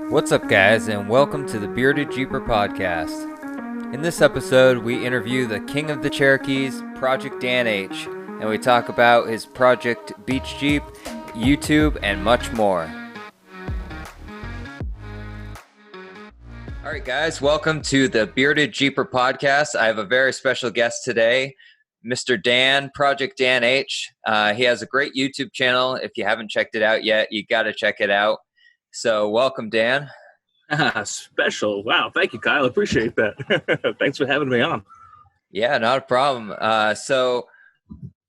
What's up, guys, and welcome to the Bearded Jeeper podcast. In this episode, we interview the King of the Cherokees, Project Dan H, and we talk about his Project Beach Jeep, YouTube, and much more. All right, guys, welcome to the Bearded Jeeper podcast. I have a very special guest today, Mr. Dan, Project Dan H. He has a great YouTube channel. If you haven't checked it out yet, you got to check it out. So welcome, Dan. Special. Wow. Thank you, Kyle. Appreciate that. Thanks for having me on. Yeah, not a problem. So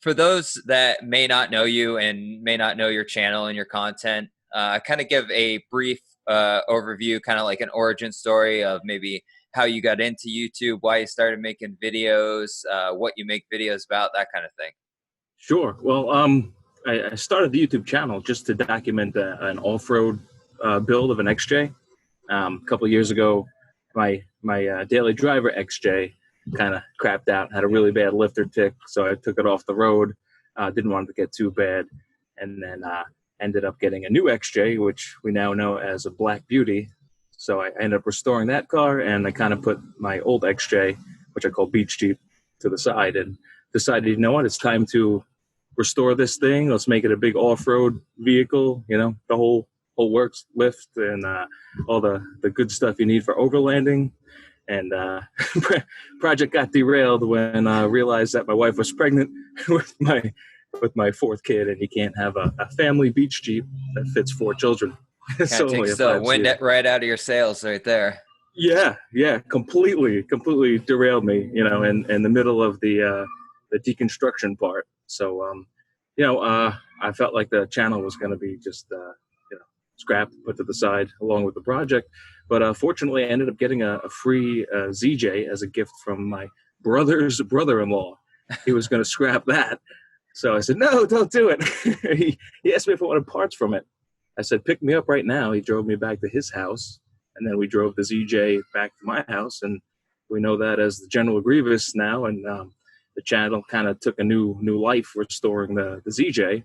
for those that may not know you and may not know your channel and your content, kind of give a brief overview, kind of like an origin story of maybe how you got into YouTube, why you started making videos, what you make videos about, that kind of thing. Sure. Well, I started the YouTube channel just to document an off-road build of an XJ. A couple of years ago, my daily driver XJ kind of crapped out, had a really bad lifter tick, so I took it off the road. Didn't want it to get too bad, and then ended up getting a new XJ, which we now know as a Black Beauty. So I ended up restoring that car, and I kind of put my old XJ, which I call Beach Jeep, to the side, and decided, you know what, it's time to restore this thing. Let's make it a big off-road vehicle. You know, the whole works, lift, and all the good stuff you need for overlanding. And project got derailed when I realized that my wife was pregnant with my fourth kid, and you can't have a family beach Jeep that fits 4 children. So wind it right out of your sails right there. Yeah, completely derailed me, you know, in the middle of the deconstruction part. So, I felt like the channel was going to be just, scrapped, put to the side along with the project. But fortunately, I ended up getting a free ZJ as a gift from my brother's brother-in-law. He was going to scrap that. So I said, no, don't do it. He asked me if I wanted parts from it. I said, pick me up right now. He drove me back to his house, and then we drove the ZJ back to my house, and we know that as the General Grievous now, and the channel kind of took a new life restoring the ZJ.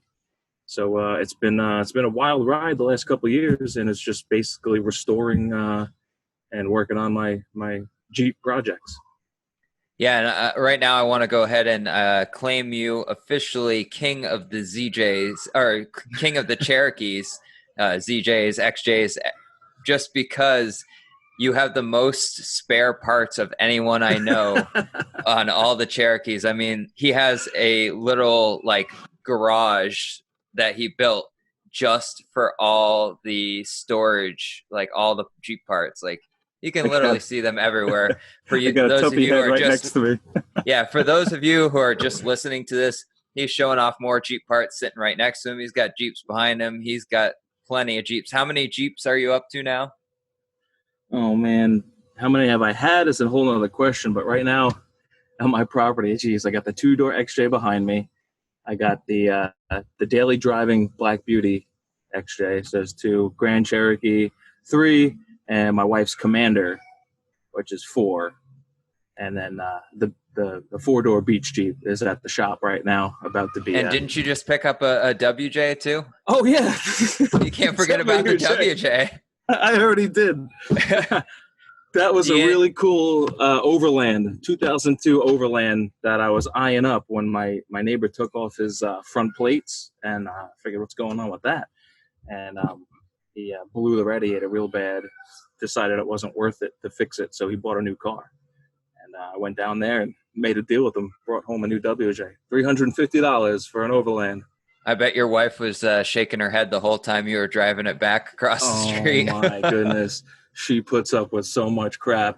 So it's been a wild ride the last couple of years, and it's just basically restoring and working on my Jeep projects. Yeah, and right now I want to go ahead and claim you officially King of the ZJs, or King of the Cherokees, ZJs, XJs, just because you have the most spare parts of anyone I know on all the Cherokees. I mean, he has a little like garage that he built just for all the storage, like all the Jeep parts. Like you can literally see them everywhere. For you, those of you who are just next to me. Yeah, for those of you who are just listening to this, he's showing off more Jeep parts sitting right next to him. He's got Jeeps behind him. He's got plenty of Jeeps. How many Jeeps are you up to now? Oh man, how many have I had is a whole other question. But right now on my property, geez, I got the 2-door XJ behind me. I got the daily driving Black Beauty XJ, so there's 2, Grand Cherokee 3, and my wife's Commander, which is 4. And then the 4-door Beach Jeep is at the shop right now, about to be. And didn't you just pick up a WJ too? Oh yeah, you can't forget about the WJ. I already did. That was a really cool Overland, 2002 Overland that I was eyeing up when my neighbor took off his front plates, and I figured what's going on with that. And he blew the radiator real bad, decided it wasn't worth it to fix it, so he bought a new car. And I went down there and made a deal with him, brought home a new WJ, $350 for an Overland. I bet your wife was shaking her head the whole time you were driving it back across the street. Oh my goodness. She puts up with so much crap.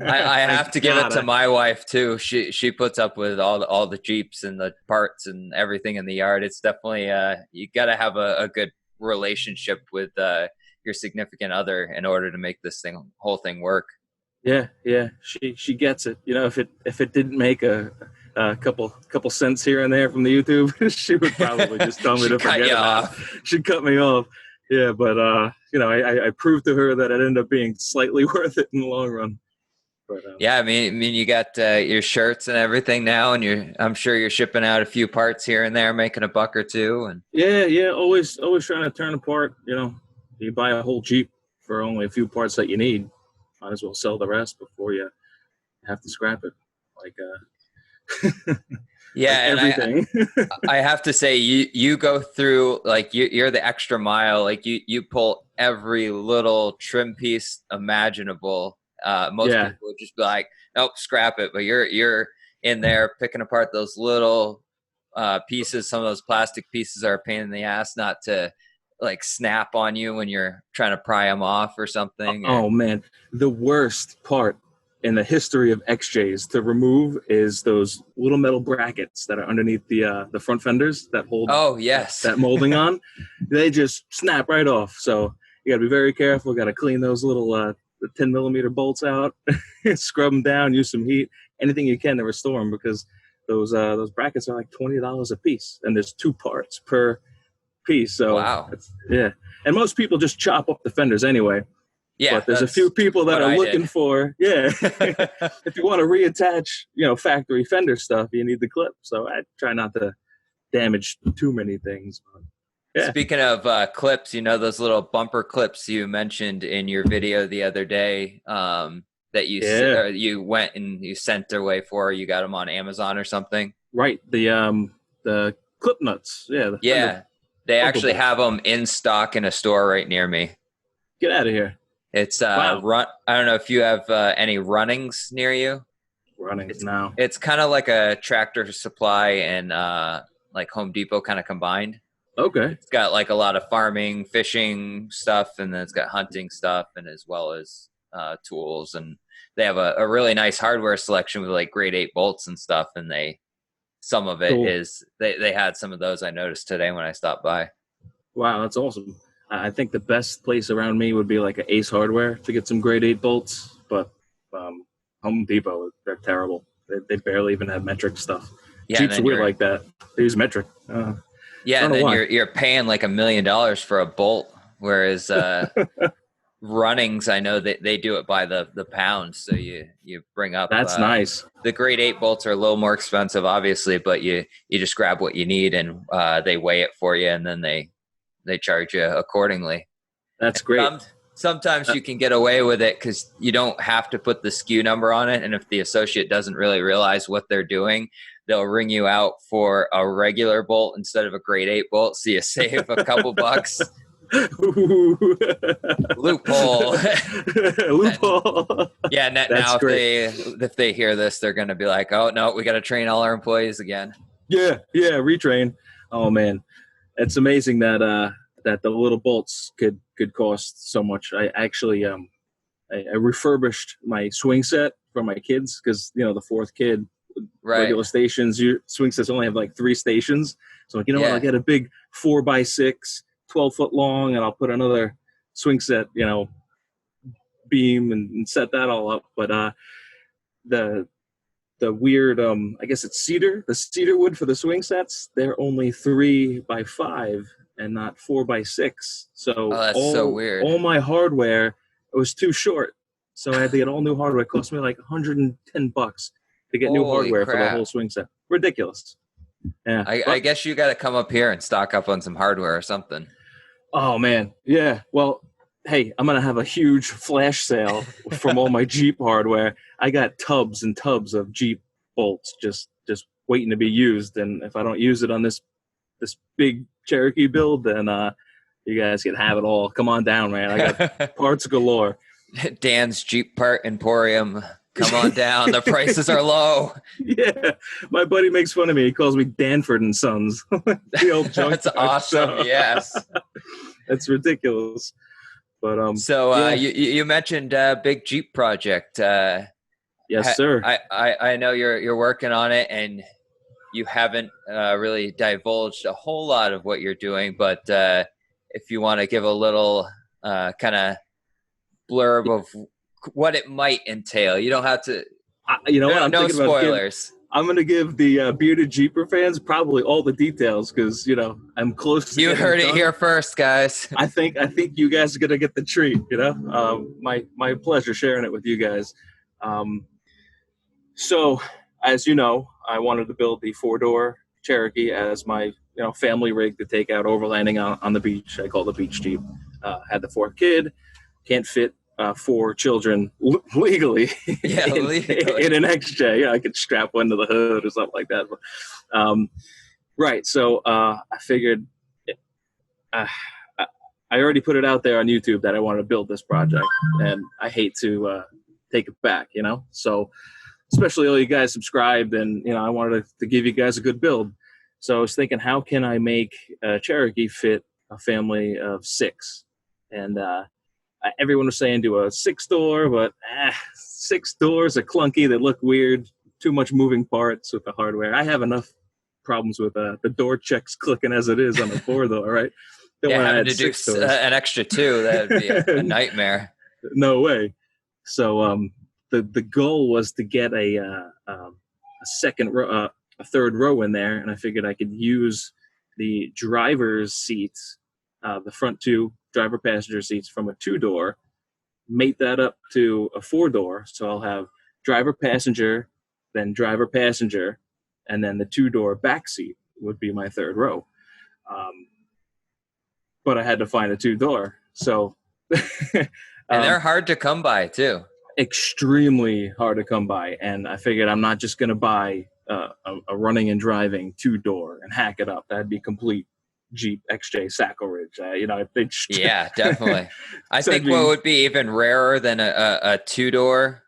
I have to give it to my wife too. She puts up with all the Jeeps and the parts and everything in the yard. It's definitely you got to have a good relationship with your significant other in order to make this whole thing work. Yeah. She gets it. You know, if it didn't make a couple cents here and there from the YouTube, she would probably just tell me to forget about it. She'd cut me off. Yeah, but I proved to her that it ended up being slightly worth it in the long run. But, yeah, I mean, you got your shirts and everything now, and I'm sure you're shipping out a few parts here and there, making a buck or two. And yeah, always trying to turn apart. You know, you buy a whole Jeep for only a few parts that you need. Might as well sell the rest before you have to scrap it. Like Yeah, like and everything. I have to say you go through like you're the extra mile. Like you pull every little trim piece imaginable. Most Yeah. people would just be like, nope, scrap it. But you're in there picking apart those little pieces. Some of those plastic pieces are a pain in the ass not to like snap on you when you're trying to pry them off or something. Oh man, the worst part in the history of XJs to remove is those little metal brackets that are underneath the front fenders that hold Oh yes, that molding on. They just snap right off. So you got to be very careful. Got to clean those little the 10 millimeter bolts out, scrub them down, use some heat, anything you can to restore them, because those brackets are like $20 a piece, and there's 2 parts per piece. So wow. yeah, and most people just chop up the fenders anyway. Yeah, but there's a few people that are looking for, if you want to reattach, factory fender stuff, you need the clip. So I try not to damage too many things. Yeah. Speaking of clips, those little bumper clips you mentioned in your video the other day that you went and you sent their way for, you got them on Amazon or something. Right. The clip nuts. Yeah. Yeah. They actually have them in stock in a store right near me. Get out of here. It's I don't know if you have any Runnings near you. Runnings now. It's kind of like a Tractor Supply and like Home Depot kind of combined. Okay. It's got like a lot of farming, fishing stuff, and then it's got hunting stuff, and as well as tools. And they have a really nice hardware selection with like grade 8 bolts and stuff. And some of it is they had some of those I noticed today when I stopped by. Wow, that's awesome. I think the best place around me would be like an Ace Hardware to get some grade 8 bolts, but Home Depot, they're terrible. They barely even have metric stuff. Yeah, Jeeps are weird like that. They use metric. Yeah, and then you're paying like $1 million for a bolt, whereas Runnings, I know that they do it by the pound. So you bring up. That's nice. The grade 8 bolts are a little more expensive, obviously, but you just grab what you need and they weigh it for you, and then they charge you accordingly. That's great. Sometimes you can get away with it because you don't have to put the SKU number on it. And if the associate doesn't really realize what they're doing, they'll ring you out for a regular bolt instead of a grade 8 bolt. So you save a couple bucks. Loophole. Loophole. Yeah, now if they hear this, they're going to be like, oh, no, we got to train all our employees again. Yeah, retrain. Oh, man. It's amazing that the little bolts could cost so much. I actually I refurbished my swing set for my kids because the 4th kid, regular stations, your swing sets only have like 3 stations. So like, what, I'll get a big 4x6, 12-foot long, and I'll put another swing set, beam and set that all up. But the weird, I guess it's cedar, the cedar wood for the swing sets, they're only 3x5 and not 4x6. So that's so weird. All my hardware, it was too short. So I had to get all new hardware. It cost me like $110 to get new hardware for the whole swing set. Ridiculous. Yeah. I guess you got to come up here and stock up on some hardware or something. Oh man. Yeah. Well, hey, I'm going to have a huge flash sale from all my Jeep hardware. I got tubs and tubs of Jeep bolts just waiting to be used. And if I don't use it on this big Cherokee build, then you guys can have it all. Come on down, man. I got parts galore. Dan's Jeep Part Emporium. Come on down. The prices are low. Yeah. My buddy makes fun of me. He calls me Danford and Sons. The old junk. That's awesome. Yes. That's ridiculous. But so you mentioned big Jeep project. Yes, sir. I know you're working on it, and you haven't really divulged a whole lot of what you're doing, but if you want to give a little kind of blurb of what it might entail, you don't have to. No spoilers. I'm going to give the bearded Jeeper fans probably all the details because I'm close to. You heard it here first, guys. I think you guys are going to get the treat. My pleasure sharing it with you guys. So, as you know, I wanted to build the 4-door Cherokee as my family rig to take out overlanding on the beach. I call it the beach Jeep. Had the 4th kid, can't fit 4 children legally Yeah, legally. in an XJ. Yeah, I could strap one to the hood or something like that. But, right. So I figured uh, I already put it out there on YouTube that I wanted to build this project, and I hate to take it back, So, especially all you guys subscribed, and I wanted to give you guys a good build. So I was thinking, how can I make a Cherokee fit a family of 6? And everyone was saying do a 6-door, but 6 doors are clunky. They look weird. Too much moving parts with the hardware. I have enough problems with the door checks clicking as it is on the 4-door, right? Yeah, having to do an extra 2, that would be a nightmare. No way. So the goal was to get a third row in there, and I figured I could use the driver's seats, the front 2 driver passenger seats from a 2-door, mate that up to a 4-door. So I'll have driver passenger, then driver passenger, and then the 2-door back seat would be my third row. But I had to find a 2-door. So and they're hard to come by too. Extremely hard to come by. And I figured I'm not just going to buy a running and driving 2-door and hack it up. That'd be complete Jeep XJ sacrilege. Yeah, definitely. I think what would be even rarer than a 2-door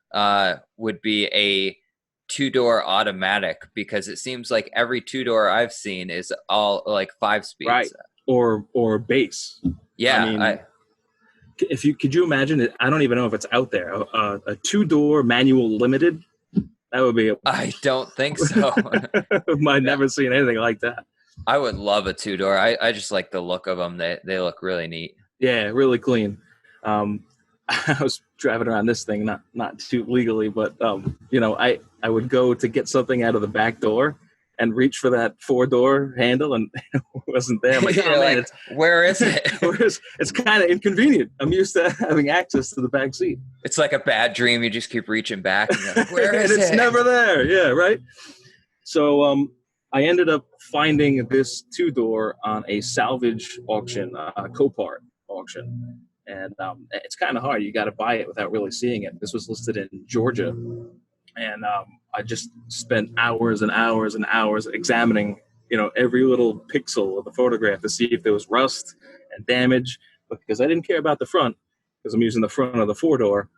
would be a 2-door automatic, because it seems like every 2-door I've seen is all like 5 speeds. Right. Or base. Yeah. Could you imagine it? I don't even know if it's out there. A 2-door manual limited. That would be. I don't think so. I've never seen anything like that. I would love a 2-door. I just like the look of them. They look really neat. Yeah, really clean. I was driving around this thing, not too legally, but I would go to get something out of the back door and reach for that 4-door handle, and it wasn't there. I'm like, oh, man, where is it? It's kind of inconvenient. I'm used to having access to the back seat. It's like a bad dream. You just keep reaching back, and you're like, where is it? It's never there. Yeah, right. So I ended up finding this 2-door on a salvage auction, Copart auction. And it's kind of hard. You got to buy it without really seeing it. This was listed in Georgia. And I just spent hours and hours and hours examining, every little pixel of the photograph to see if there was rust and damage. Because I didn't care about the front, because I'm using the front of the 4-door.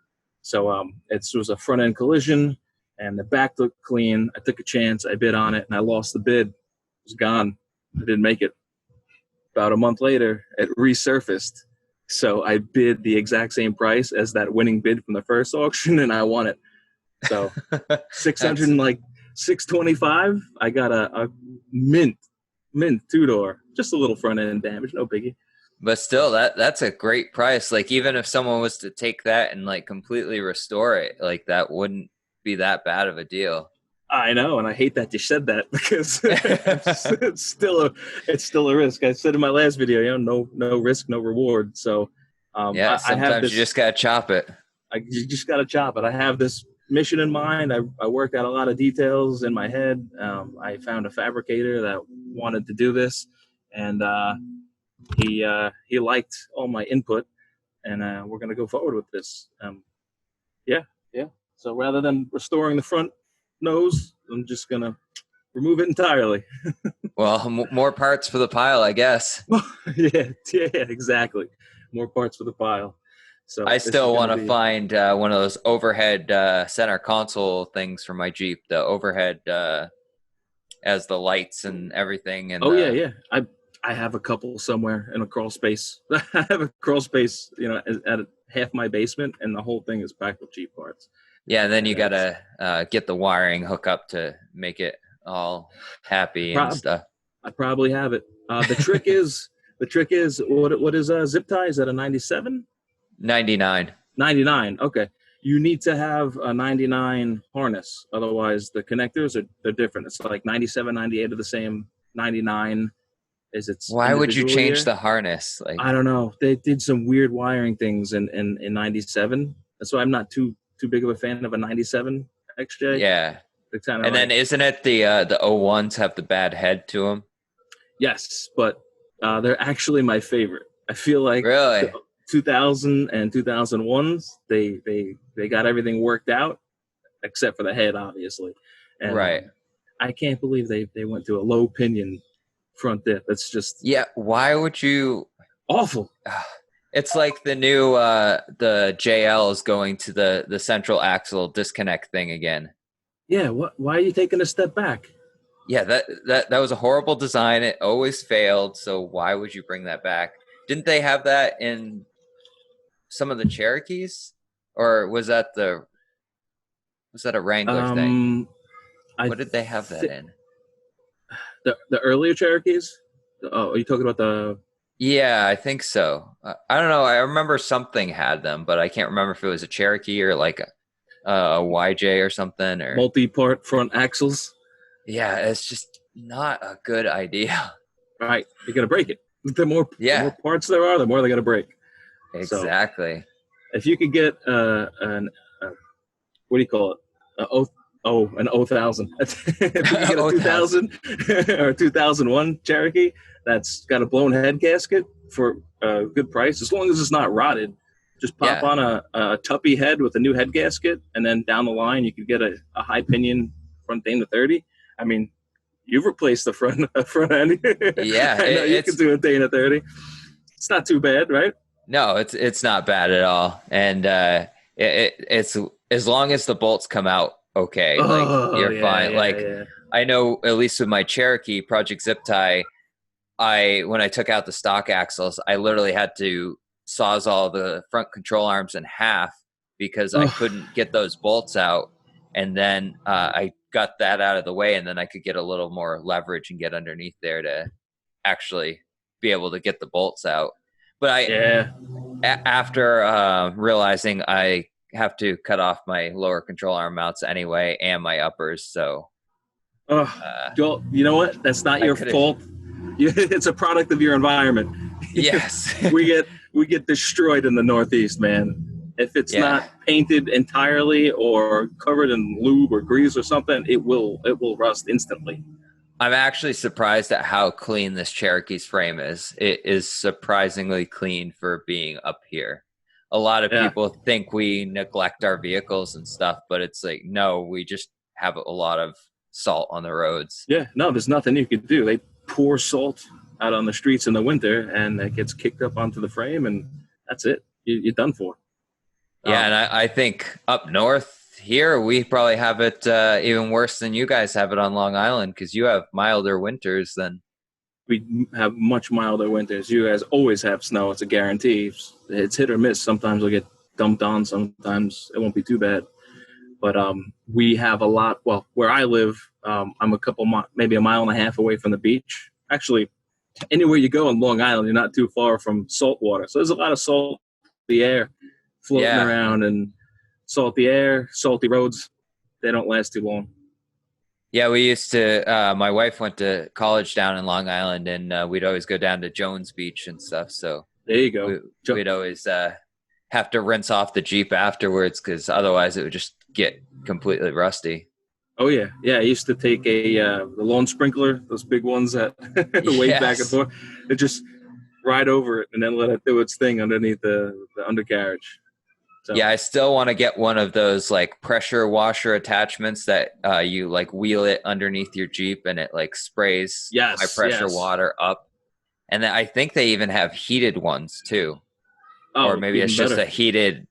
So it was a front end collision, and the back looked clean. I took a chance. I bid on it, and I lost the bid. It was gone. I didn't make it. About a month later, it resurfaced. So I bid the exact same price as that winning bid from the first auction, and I won it. So 600 like 625. I got a mint 2-door, just a little front end damage, no biggie. But still, that's a great price. Like, even if someone was to take that and like completely restore it, like that wouldn't be that bad of a deal. I know, and I hate that you said that, because it's still a risk. I said in my last video, no risk, no reward. So sometimes you just gotta chop it. You just gotta chop it. I have this mission in mind. I worked out a lot of details in my head. I found a fabricator that wanted to do this, and he liked all my input, and we're gonna go forward with this. Yeah. So rather than restoring the front nose, I'm just gonna remove it entirely. Well, more parts for the pile, I guess. yeah, exactly. More parts for the pile. So I still want to find one of those overhead center console things for my Jeep. The overhead as the lights and everything. And yeah. I have a couple somewhere in a crawl space. I have a crawl space, at half my basement, and the whole thing is packed with Jeep parts. Yeah, and then you gotta get the wiring hook up to make it all happy and stuff. I probably have it. The trick is what is a zip tie? Is that a 97? 99. 99. Okay. You need to have a 99 harness. Otherwise, the connectors they're different. It's like 97, 98 are the same. 99 is its. Why would you change the harness? Like, I don't know. They did some weird wiring things in 97. That's why I'm not too big of a fan of a 97 XJ. Yeah. And then isn't it the 01s have the bad head to them? Yes, but they're actually my favorite. I feel like really 2000 and 2001s, they got everything worked out except for the head, obviously. And Right. I can't believe they went to a low pinion front dip. It's just Yeah. Why would you? awful. It's like the new the JL is going to the central axle disconnect thing again. Yeah, why are you taking a step back? Yeah, that was a horrible design. It always failed. So why would you bring that back? Didn't they have that in some of the Cherokees, or was that a Wrangler thing? I What did they have that in? The earlier Cherokees? Oh, are you talking about the? Yeah, I think so. I don't know. I remember something had them, but I can't remember if it was a Cherokee or like a YJ or something. Or Multi-part front axles? yeah, it's just not a good idea. Right, you're gonna break it. The more parts there are, the more they're gonna break. Exactly. So, if you could get an what do you call it? An 0,000. If you could get a 2000 or 2001 Cherokee that's got a blown head gasket for a good price, as long as it's not rotted, just pop on a Tuppy head with a new head gasket, and then down the line you could get a high pinion front Dana 30. I mean, you've replaced the front end. Yeah, I know you can do a Dana 30. It's not too bad, right? No, it's not bad at all, and it's as long as the bolts come out okay, you're fine. I know at least with my Cherokee Project Zip Tie, when I took out the stock axles, I literally had to sawzall the front control arms in half because I couldn't get those bolts out, and then I got that out of the way, and then I could get a little more leverage and get underneath there to actually be able to get the bolts out. But after realizing I have to cut off my lower control arm mounts anyway and my uppers, so Joel, you know what? That's not your fault. It's a product of your environment. Yes. we get destroyed in the Northeast, man. If it's not painted entirely or covered in lube or grease or something, it will rust instantly. I'm actually surprised at how clean this Cherokee's frame is. It is surprisingly clean for being up here. A lot of people think we neglect our vehicles and stuff, but it's like, no, we just have a lot of salt on the roads. Yeah, no, there's nothing you could do. They pour salt out on the streets in the winter, and it gets kicked up onto the frame, and that's it. You're done for. Yeah, and I think up north here, we probably have it even worse than you guys have it on Long Island, because you have milder winters than... We have much milder winters. You guys always have snow. It's a guarantee. It's hit or miss. Sometimes we'll get dumped on. Sometimes it won't be too bad. But we have a lot. Well, where I live, I'm maybe a mile and a half away from the beach. Actually, anywhere you go on Long Island, you're not too far from salt water. So there's a lot of salt in the air floating around, and salty air, salty roads. They don't last too long. Yeah, we used to, my wife went to college down in Long Island, and we'd always go down to Jones Beach and stuff. So there you go. We'd always have to rinse off the Jeep afterwards, because otherwise it would just get completely rusty. Oh, yeah. Yeah, I used to take the lawn sprinkler, those big ones that wave back and forth, and just ride over it and then let it do its thing underneath the undercarriage. So. Yeah, I still want to get one of those like pressure washer attachments that you like wheel it underneath your Jeep and it like sprays high pressure water up. And then I think they even have heated ones too. Or maybe it's just a heated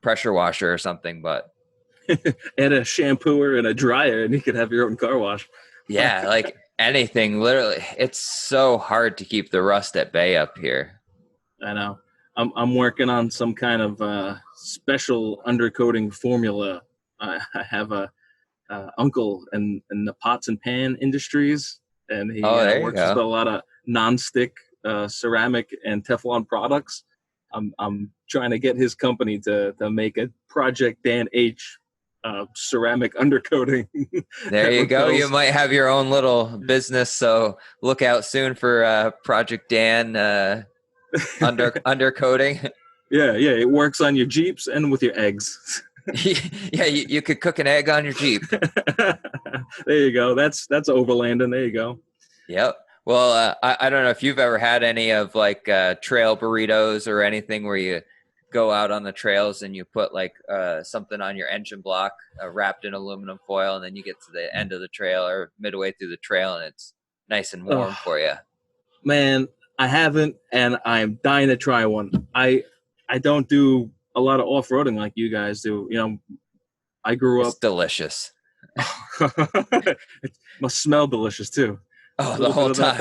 pressure washer or something, but and a shampooer and a dryer, and you could have your own car wash. Yeah, like anything, literally. It's so hard to keep the rust at bay up here. I know. I'm working on some kind of special undercoating formula. I have a uncle in the pots and pan industries, and he works with a lot of nonstick ceramic and Teflon products. I'm trying to get his company to make a Project Dan H ceramic undercoating. There you go. You might have your own little business, so look out soon for Project Dan undercoating. Yeah, it works on your Jeeps and with your eggs. Yeah, you could cook an egg on your Jeep. There you go. That's overlanding. There you go. Yep. Well, I don't know if you've ever had any of like trail burritos or anything where you go out on the trails and you put like something on your engine block wrapped in aluminum foil, and then you get to the end of the trail or midway through the trail, and it's nice and warm for you. Man, I haven't, and I'm dying to try one. I don't do a lot of off-roading like you guys do. You know, I grew It's up. delicious. It must smell delicious too. Oh, the whole time.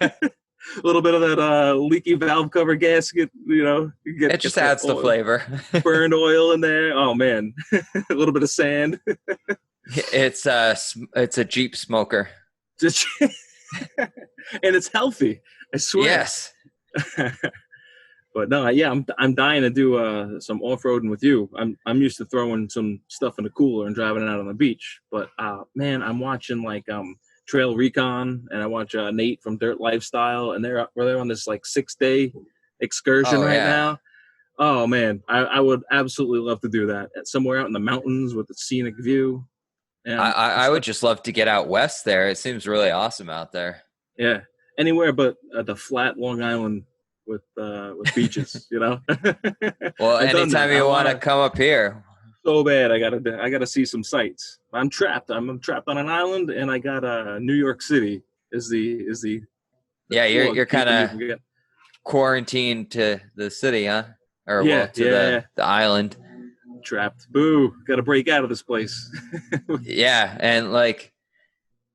A little bit of that leaky valve cover gasket, you know. It just adds the flavor. Burned oil in there. Oh man, a little bit of sand. It's a Jeep smoker. And it's healthy, I swear. Yes. But no, yeah, I'm dying to do some off-roading with you. I'm used to throwing some stuff in the cooler and driving it out on the beach. But man, I'm watching like Trail Recon, and I watch Nate from Dirt Lifestyle, and they're on this like 6-day excursion now. Oh man, I would absolutely love to do that somewhere out in the mountains with a scenic view. And I would just love to get out west there. It seems really awesome out there. Yeah, anywhere but the flat Long Island with beaches, you know. Well, anytime you want to come up here. So bad, I gotta see some sights. I'm trapped. I'm trapped on an island, and I got New York City is the yeah. You're kind of quarantined to the city, huh? Or the island. Trapped. Boo! Got to break out of this place. Yeah, and like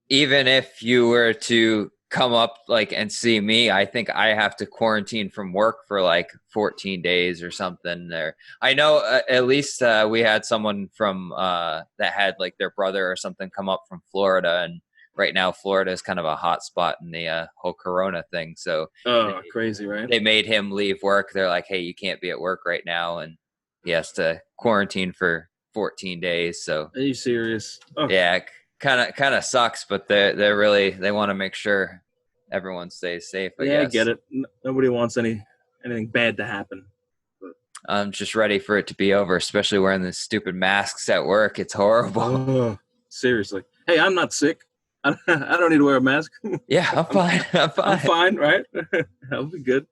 even if you were to come up like and see me, I think I have to quarantine from work for like 14 days or something there. I know at least we had someone from that had like their brother or something come up from Florida, and right now Florida is kind of a hot spot in the whole corona thing. So crazy, right? They made him leave work. They're like, hey, you can't be at work right now, and he has to quarantine for 14 days. So are you serious? Oh. Yeah, kind of sucks, but they want to make sure everyone stays safe. I guess. I get it. Nobody wants anything bad to happen. But I'm just ready for it to be over, especially wearing the stupid masks at work. It's horrible. Seriously. Hey, I'm not sick. I don't need to wear a mask. Yeah, I'm fine. I'm fine, right? That'll be good.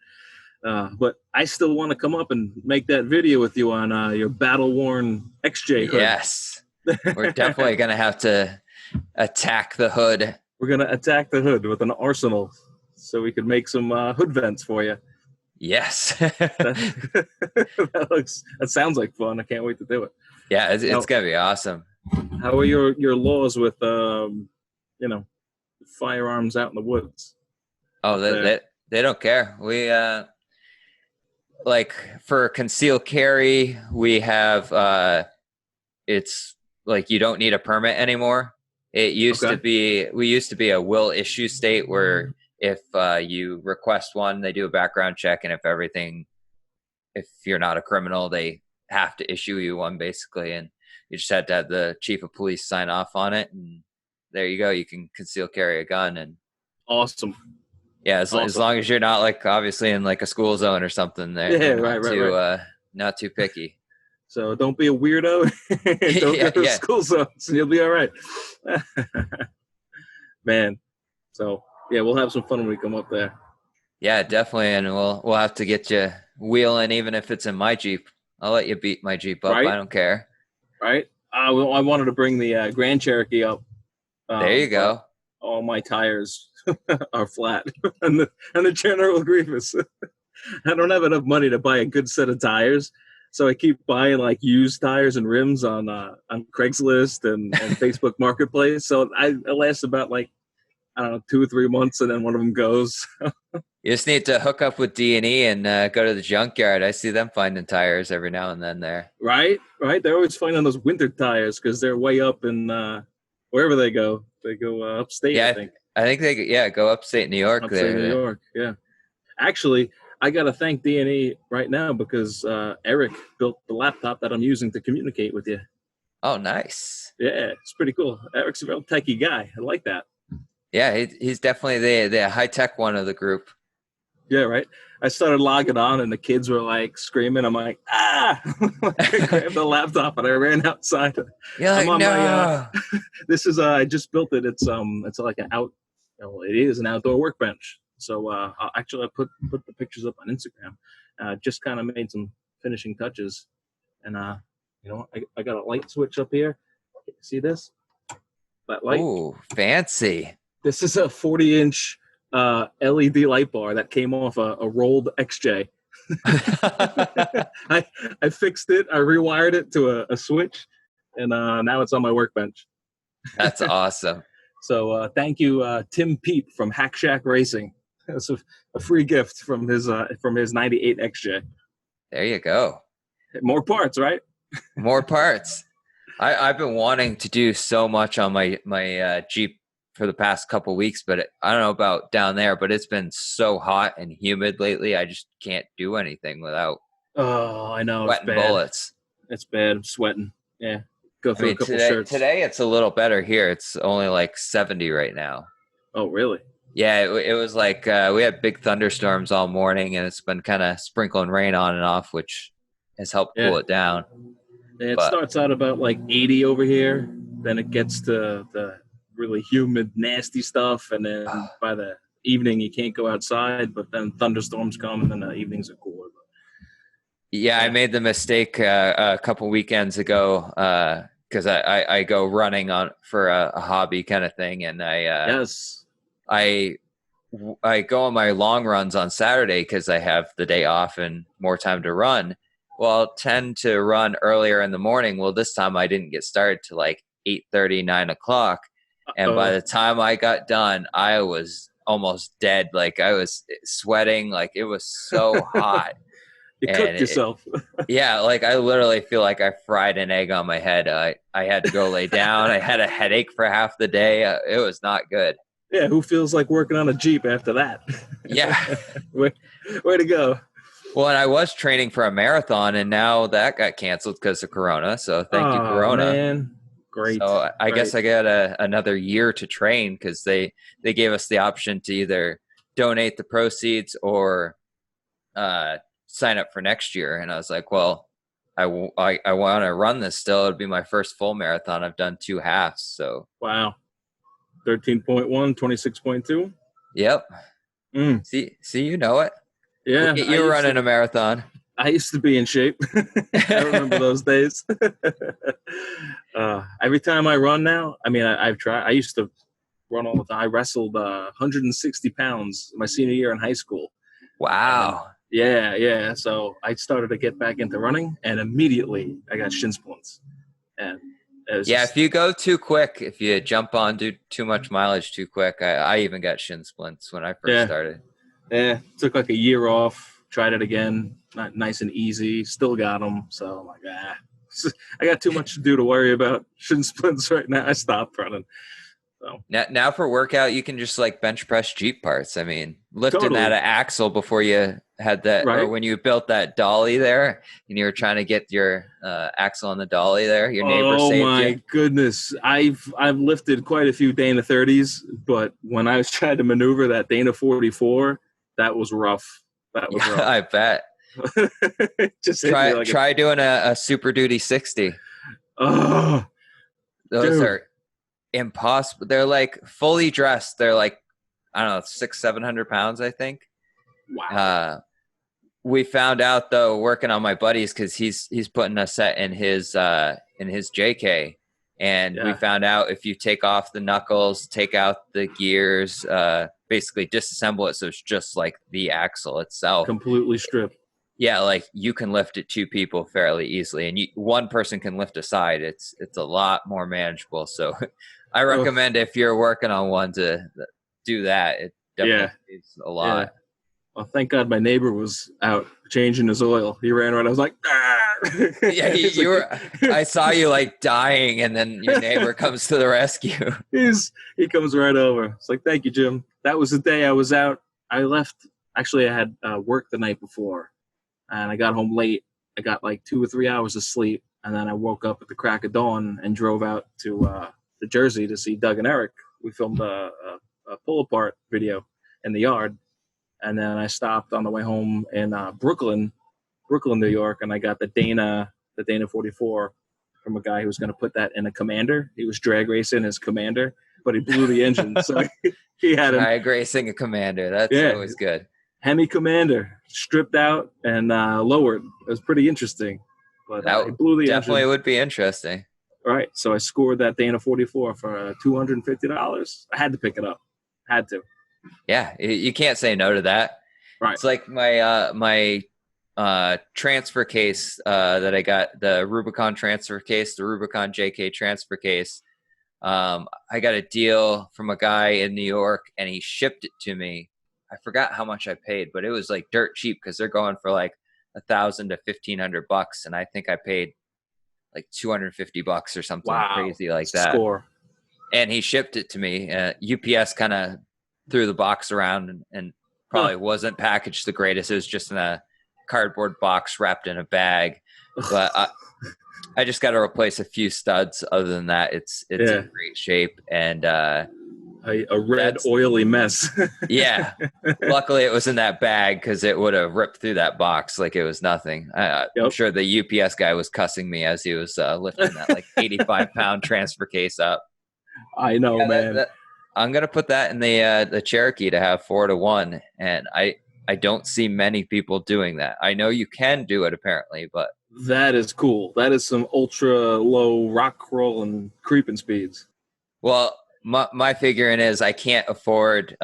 But I still want to come up and make that video with you on your battle-worn XJ hood. Yes. We're definitely going to have to attack the hood. We're going to attack the hood with an arsenal so we can make some hood vents for you. Yes. That sounds like fun. I can't wait to do it. Yeah, it's going to be awesome. How are your laws with, firearms out in the woods? Oh, they don't care. We, like for concealed carry, we have, it's like you don't need a permit anymore. It used to be, we used to be a will issue state where if you request one, they do a background check, and if you're not a criminal, they have to issue you one basically, and you just had to have the chief of police sign off on it, and there you go. You can conceal carry a gun. And awesome. Yeah, as long as you're not like obviously in like a school zone or something. Right. Not too picky. So don't be a weirdo. Don't go to school zones, and you'll be all right. Man. So yeah, we'll have some fun when we come up there. Yeah, definitely, and we'll have to get you wheeling, even if it's in my Jeep. I'll let you beat my Jeep up. Right? I don't care. Right. I wanted to bring the Grand Cherokee up. There you go. All my tires are flat, and the General Grievous. I don't have enough money to buy a good set of tires, so I keep buying like used tires and rims on Craigslist and Facebook Marketplace. So I last about like 2 or 3 months, and then one of them goes. You just need to hook up with D&E and go to the junkyard. I see them finding tires every now and then there. Right. They're always finding those winter tires because they're way up in wherever they go. They go upstate, yeah, I think. I think they go upstate New York. New York, yeah. Actually, I got to thank D&E right now because Eric built the laptop that I'm using to communicate with you. Oh, nice. Yeah, it's pretty cool. Eric's a real techie guy. I like that. Yeah, he's definitely the high-tech one of the group. Yeah, right. I started logging on, and the kids were like screaming. I'm like, I grabbed the laptop and I ran outside. You're like, no. This is I just built it. It's like an It is an outdoor workbench. So actually, I put the pictures up on Instagram. Just kind of made some finishing touches, and I got a light switch up here. See this? That light. Oh, fancy. This is a 40-inch LED light bar that came off a rolled XJ. I fixed it. I rewired it to a switch, and now it's on my workbench. That's awesome. So thank you, Tim Peep from Hack Shack Racing. It's a free gift from his 98 XJ. There you go. More parts, right? More parts. I've been wanting to do so much on my Jeep for the past couple weeks, but I don't know about down there, but it's been so hot and humid lately. I just can't do anything without I know, sweating bullets. It's bad. I'm sweating. Yeah. Go through a couple shirts. Today it's a little better here. It's only like 70 right now. Oh, really? Yeah, it was like we had big thunderstorms all morning, and it's been kind of sprinkling rain on and off, which has helped cool it down. Yeah, it starts out about like 80 over here. Then it gets to the really humid, nasty stuff. And then by the evening, you can't go outside. But then thunderstorms come, and then the evenings are cooler. Yeah, I made the mistake a couple weekends ago because I go running for a hobby kind of thing. And I go on my long runs on Saturday because I have the day off and more time to run. Well, I'll tend to run earlier in the morning. Well, this time I didn't get started till like 8:30, 9 o'clock. And by the time I got done, I was almost dead. Like I was sweating. Like it was so hot. You cooked yourself. Yeah, like I literally feel like I fried an egg on my head. I had to go lay down. I had a headache for half the day. It was not good. Yeah, who feels like working on a Jeep after that? Yeah. Way to go. Well, and I was training for a marathon, and now that got canceled because of Corona. So thank you, Corona. Man. Great. So I guess I got another year to train because they gave us the option to either donate the proceeds or sign up for next year. And I was like, well, I want to run this still. It'd be my first full marathon. I've done 2 halves. So wow. 13.1, 26.2. Yep. See, you know it. Yeah. You were running a marathon. I used to be in shape. I remember those days. Every time I run now, I mean, I've tried. I used to run all the time. I wrestled 160 pounds my senior year in high school. Wow. Yeah. So I started to get back into running, and immediately I got shin splints. And if you go too quick, if you jump on, do too much mileage too quick, I even got shin splints when I first started. Yeah, took like a year off, tried it again, not nice and easy, still got them. So I'm like, I got too much to do to worry about shin splints right now. I stopped running. So now for workout, you can just like bench press Jeep parts. I mean, lifting that axle before you had that, or when you built that dolly there and you were trying to get your axle on the dolly there, your neighbor saved you. Oh my goodness. I've lifted quite a few Dana 30s, but when I was trying to maneuver that Dana 44, that was rough. That was rough. I bet. Just try doing a Super Duty 60. Oh, those are impossible. They're like fully dressed. They're like, I don't know, 600-700 pounds, I think. Wow. We found out though, working on my buddies, because he's putting a set in his JK, and we found out if you take off the knuckles, take out the gears, basically disassemble it so it's just like the axle itself, completely stripped. Yeah, like you can lift it 2 people fairly easily, and one person can lift a side. It's a lot more manageable. So I recommend if you're working on one to do that. It definitely is a lot. Yeah. Well, thank God my neighbor was out changing his oil. He ran right. I was like, yeah, you were. I saw you like dying, and then your neighbor comes to the rescue. He comes right over. It's like, thank you, Jim. That was the day I was out. I left. Actually, I had work the night before, and I got home late. I got like 2 or 3 hours of sleep, and then I woke up at the crack of dawn and drove out to Jersey to see Doug and Eric. We filmed a pull apart video in the yard. And then I stopped on the way home in Brooklyn, New York, and I got the Dana 44 from a guy who was going to put that in a Commander. He was drag racing his Commander, but he blew the engine. So he had him. Kayak racing a Commander. That's always good. Hemi Commander stripped out and lowered. It was pretty interesting. But he blew the definitely engine. Would be interesting. All right, so I scored that Dana 44 for $250. I had to pick it up. Had to. Yeah, you can't say no to that. Right. It's like my transfer case that I got, the Rubicon transfer case, the Rubicon JK transfer case. I got a deal from a guy in New York, and he shipped it to me. I forgot how much I paid, but it was like dirt cheap because they're going for like $1,000 to $1,500, and I think I paid like $250 or something crazy like that. Score. And he shipped it to me. UPS kind of threw the box around and probably wasn't packaged the greatest. It was just in a cardboard box wrapped in a bag. But I just got to replace a few studs. Other than that, it's in great shape. And a red oily mess. Yeah. Luckily, it was in that bag because it would have ripped through that box like it was nothing. I'm sure the UPS guy was cussing me as he was lifting that like 85-pound transfer case up. I know, man. I'm gonna put that in the Cherokee to have 4-1, and I don't see many people doing that. I know you can do it apparently, but that is cool. That is some ultra low rock roll and creeping speeds. Well, my figuring is I can't afford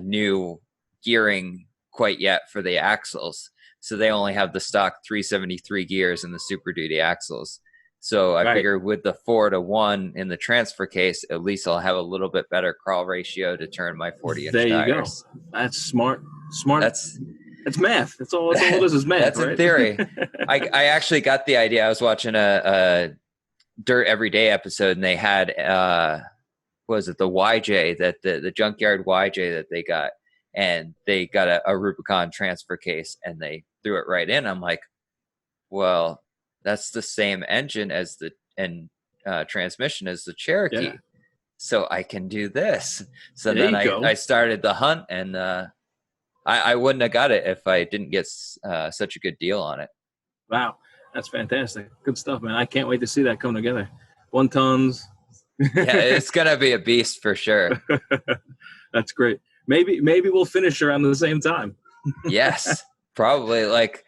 new gearing quite yet for the axles, so they only have the stock 373 gears in the Super Duty axles. So I figure with the 4-1 in the transfer case, at least I'll have a little bit better crawl ratio to turn my 40-inch tires. There you go. That's smart. That's math. That's all this is math. That's in theory. I actually got the idea. I was watching a Dirt Everyday episode, and they had the YJ, that the junkyard YJ that they got, and they got a Rubicon transfer case, and they threw it right in. I'm like, well, that's the same engine as transmission as the Cherokee. Yeah. So I can do this. So then I started the hunt, and I wouldn't have got it if I didn't get such a good deal on it. Wow. That's fantastic. Good stuff, man. I can't wait to see that come together. 1 tons. Yeah, it's going to be a beast for sure. That's great. Maybe we'll finish around the same time. Yes, probably. Like,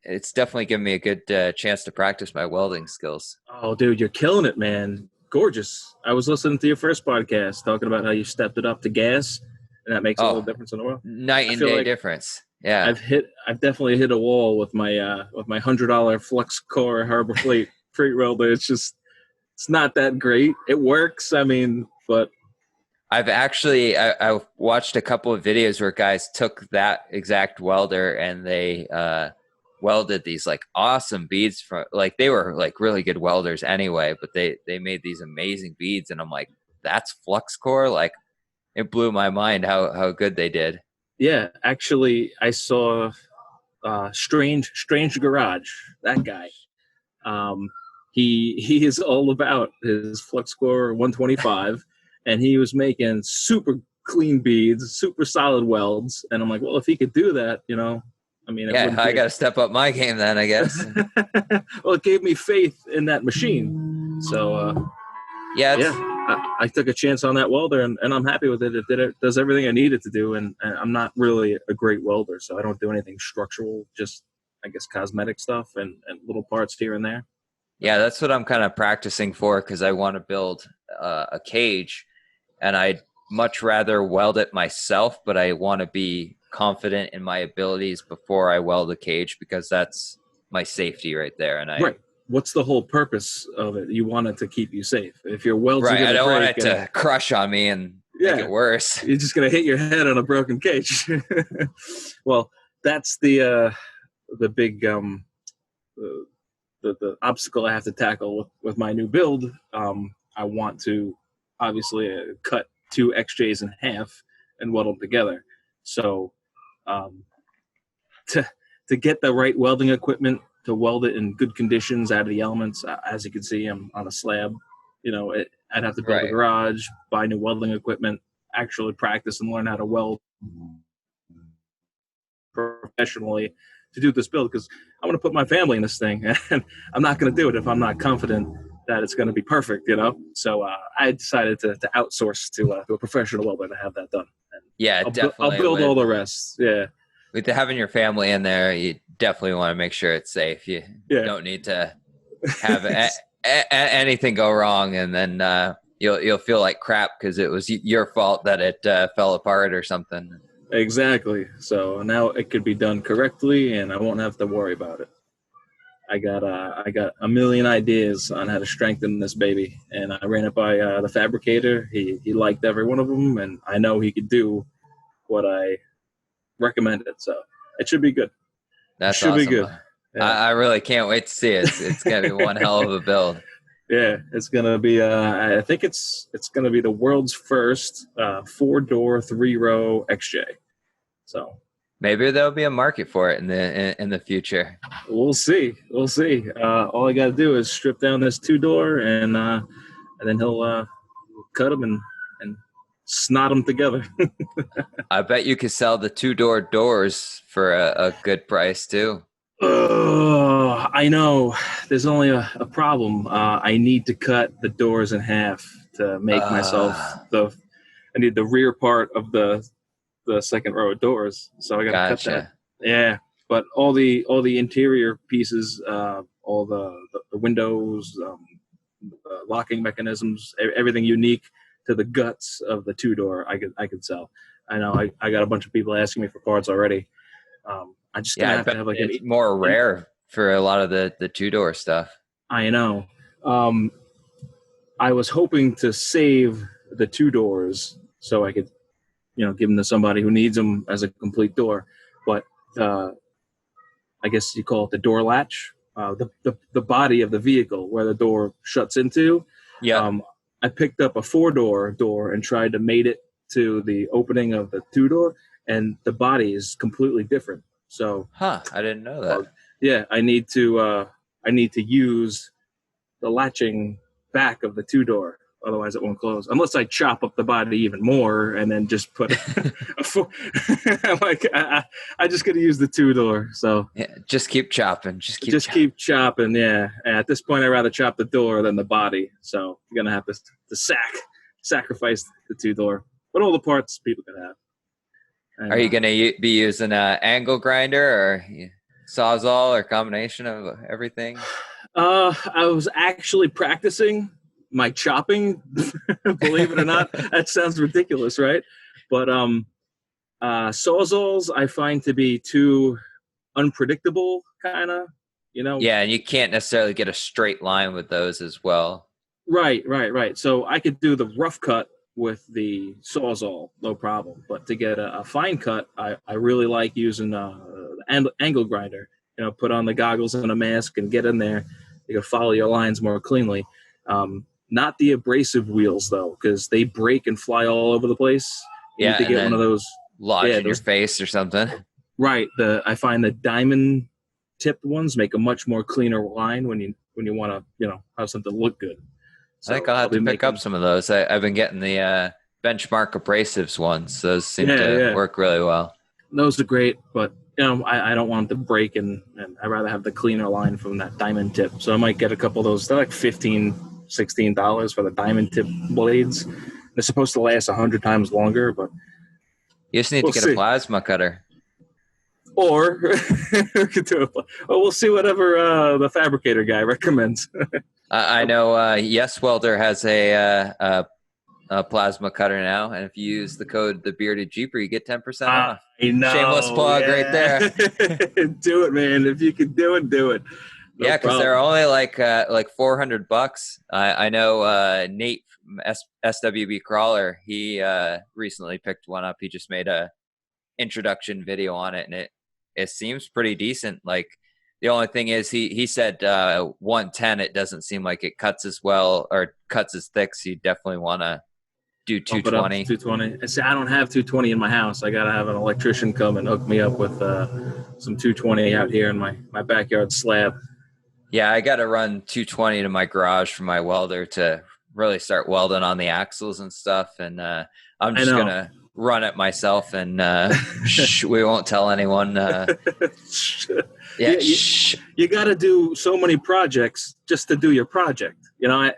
it's definitely given me a good chance to practice my welding skills. Oh, dude, you're killing it, man. Gorgeous. I was listening to your first podcast talking about how you stepped it up to gas, and that makes a little difference in the world. Night and day difference. Yeah, I've definitely hit a wall with my $100 Flux Core Harbor Freight welder. It's not that great. It works, I mean, but I've actually I watched a couple of videos where guys took that exact welder and they welded these like awesome beads from, like, they were like really good welders anyway, but they made these amazing beads, and I'm like, that's Flux Core? Like, it blew my mind how good they did. Yeah, actually, I saw Strange Garage. That guy, he is all about his Flux Core 125, and he was making super clean beads, super solid welds. And I'm like, well, if he could do that, I mean, I got to step up my game then, I guess. Well, it gave me faith in that machine. So, I took a chance on that welder, and I'm happy with it. It does everything I need it to do, and I'm not really a great welder, so I don't do anything structural, just, I guess, cosmetic stuff and little parts here and there. Yeah, that's what I'm kind of practicing for, because I want to build a cage, and I'd much rather weld it myself, but I want to be confident in my abilities before I weld a cage, because that's my safety right there. And right. What's the whole purpose of it? You want it to keep you safe. If your welds right, I don't want it to crush on me and make it worse. You're just gonna hit your head on a broken cage. Well, that's the big the obstacle I have to tackle with my new build. I want to obviously cut 2 XJs in half and weld them together. So to get the right welding equipment to weld it in good conditions out of the elements, as you can see, I'm on a slab. I'd have to build a garage, buy new welding equipment, actually practice and learn how to weld professionally to do this build, because I want to put my family in this thing, and I'm not going to do it if I'm not confident that it's going to be perfect, So I decided to outsource to a professional welder to have that done. And Yeah, I'll definitely. build all the rest. Yeah. With having your family in there, you definitely want to make sure it's safe. You don't need to have anything go wrong, and then you'll feel like crap because it was your fault that it fell apart or something. Exactly. So now it could be done correctly, and I won't have to worry about it. I got a million ideas on how to strengthen this baby, and I ran it by the fabricator. He liked every one of them, and I know he could do what I recommended. So it should be good. That's should awesome. be good. Yeah. I really can't wait to see it. It's gonna be one hell of a build. Yeah, it's gonna be. I think it's gonna be the world's first 4-door 3-row XJ. So maybe there'll be a market for it in the future. We'll see. All I got to do is strip down this 2-door, and then he'll cut them and snot them together. I bet you could sell the 2-door doors for a good price too. Oh, I know. There's only a problem. I need to cut the doors in half to make myself I need the rear part of the second row of doors, so I got to cut that. Yeah, but all the interior pieces, all the windows, locking mechanisms, everything unique to the guts of the 2-door, I could sell. I know I got a bunch of people asking me for parts already. I just gonna have to have it's more rare for a lot of the 2-door stuff. I know. I was hoping to save the 2 doors so I could, give them to somebody who needs them as a complete door. But I guess you call it the door latch, the body of the vehicle where the door shuts into. Yeah. I picked up a 4-door door and tried to mate it to the opening of the 2-door, and the body is completely different. So, I didn't know that. Yeah, I need to use the latching back of the 2-door. Otherwise, it won't close. Unless I chop up the body even more and then just put I'm like, I just got to use the 2-door. So yeah, just keep chopping. Keep chopping. Yeah. At this point, I'd rather chop the door than the body. So you're gonna have to sacrifice the 2-door, but all the parts people can have. And, are you gonna be using an angle grinder or sawzall or combination of everything? I was actually practicing my chopping. Believe it or not, that sounds ridiculous, right? But sawzalls I find to be too unpredictable, kind of. Yeah, and you can't necessarily get a straight line with those as well. Right. So I could do the rough cut with the sawzall, no problem. But to get a fine cut, I really like using angle grinder. Put on the goggles and a mask and get in there. You can follow your lines more cleanly. Not the abrasive wheels though, because they break and fly all over the place. You need to get one of those lodge in your face or something. Right. I find the diamond tipped ones make a much more cleaner line when you want to have something look good. So I think I'll have to pick up some of those. I've been getting the Benchmark abrasives ones. Those seem to work really well. Those are great, but I don't want them to break, and I'd rather have the cleaner line from that diamond tip. So I might get a couple of those. They're like $15-$16 for the diamond tip blades. They're supposed to last 100 times longer, but you just need to get a plasma cutter. Or we'll see whatever the fabricator guy recommends. I know Yes Welder has a plasma cutter now, and if you use the code The Bearded Jeeper, you get 10% off. I know. Shameless plug right there. Do it, man. If you can do it, do it. No because they're only like $400. I know Nate from SWB Crawler. He recently picked one up. He just made a introduction video on it, and it seems pretty decent. Like the only thing is he said 110. It doesn't seem like it cuts as well or cuts as thick. So you definitely want to do 220. 220. See, I don't have 220 in my house. I gotta have an electrician come and hook me up with some 220 out here in my backyard slab. Yeah, I got to run 220 to my garage for my welder to really start welding on the axles and stuff. And I'm just gonna run it myself, and we won't tell anyone. You got to do so many projects just to do your project. You know,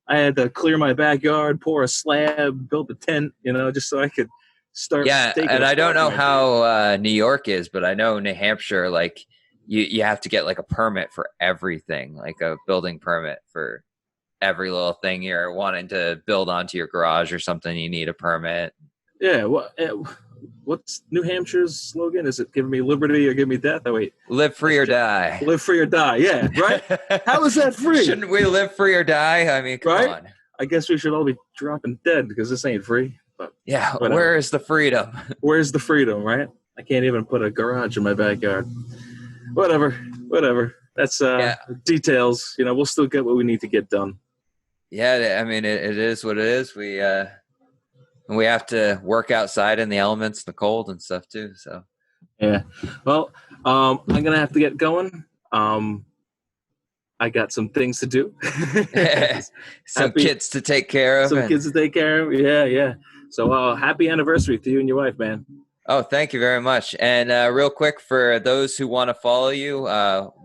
I had to clear my backyard, pour a slab, build a tent, you know, just so I could start. Yeah, and I don't know how New York is, but I know New Hampshire, like you have to get like a permit for everything, like a building permit for every little thing you're wanting to build onto your garage or something. You need a permit. Yeah, what's New Hampshire's slogan? Is it give me liberty or give me death? Oh, wait. Live free or die. Live free or die, yeah, right? How is that free? Shouldn't we live free or die? I mean, come on. I guess we should all be dropping dead because this ain't free. But yeah, where is the freedom? Where's the freedom, right? I can't even put a garage in my backyard. Whatever. That's details. You know, we'll still get what we need to get done. Yeah, I mean, it is what it is. We have to work outside in the elements, the cold and stuff too. So, yeah. Well, I'm gonna have to get going. I got some things to do. Some kids to take care of. Yeah. So, happy anniversary to you and your wife, man. Oh, thank you very much. And real quick, for those who want to follow you,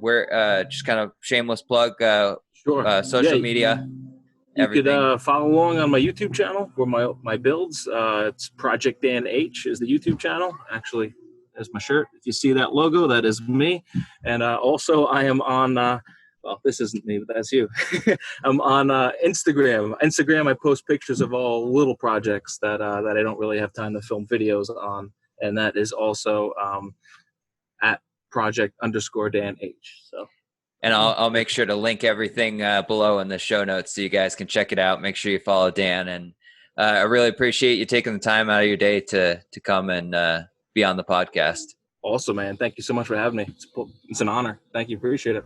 we're just kind of shameless plug. Sure. Social media. You could follow along on my YouTube channel for my builds. It's Project Dan H is the YouTube channel. Actually, there's my shirt. If you see that logo, that is me. And also, I am on. Well, this isn't me, but that's you. I'm on Instagram. I post pictures of all little projects that I don't really have time to film videos on, and that is also at Project_Dan H. So. And I'll make sure to link everything below in the show notes so you guys can check it out. Make sure you follow Dan. And I really appreciate you taking the time out of your day to come and be on the podcast. Awesome, man. Thank you so much for having me. It's an honor. Thank you. Appreciate it.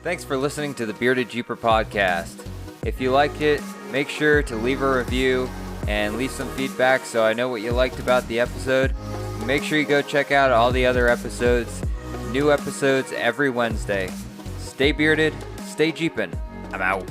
Thanks for listening to the Bearded Jeeper podcast. If you liked it, make sure to leave a review and leave some feedback so I know what you liked about the episode. Make sure you go check out all the other episodes. New episodes every Wednesday. Stay bearded, stay jeepin'. I'm out.